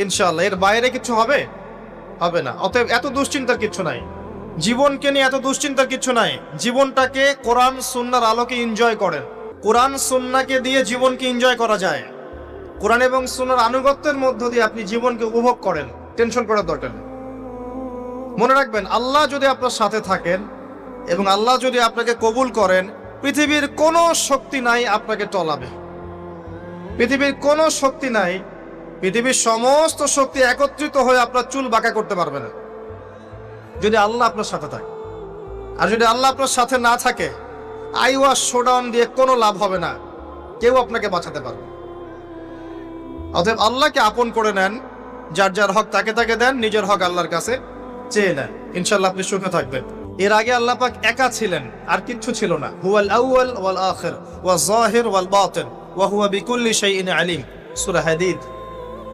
ইনশাআল্লাহ। এর বাইরে কিছু হবে না। অতএব এত দুশ্চিন্তার কিছু নাই, জীবনকে নিয়ে এত দুশ্চিন্তার কিছু নাই। জীবনটাকে কোরআন সুন্নাহর আলোকে এনজয় করেন। কোরআন সুন্নাহকে দিয়ে জীবনকে এনজয় করা যায়। কোরআন এবং সুন্নাহর আনুগত্যের মধ্য দিয়ে আপনি জীবনকে উপভোগ করেন, টেনশন করার দরকার নেই। মনে রাখবেন, আল্লাহ যদি আপনার সাথে থাকেন এবং আল্লাহ যদি আপনাকে কবুল করেন, পৃথিবীর কোনো শক্তি নাই আপনাকে টলাবে। পৃথিবীর কোনো শক্তি নাই, পৃথিবীর সমস্ত শক্তি একত্রিত হয়ে আপনার চুল বাঁকা করতে পারবে না, যদি আল্লাহ আপনার সাথে থাকে। আর যদি আল্লাহ আপনার সাথে না থাকে, আইওয়াস শোডাউন দিয়ে কোনো লাভ হবে না, কেউ আপনাকে বাঁচাতে পারবে। অতএব আল্লাহকে আপন করে নেন, যার যার হক তাকে তাকে দেন, নিজের হক আল্লাহর কাছে চেয়ে নেন, ইনশাআল্লাহ আপনি সুখে থাকবেন। এর আগে আল্লাহ পাক একা ছিলেন, আর কিচ্ছু ছিল না। হুয়াল আউয়াল ওয়াল আখির ওয়াজ জাহির ওয়াল বাতিন ওয়া হুয়া বিকুল্লি শাইইন আলিম, সূরা হাদীদ।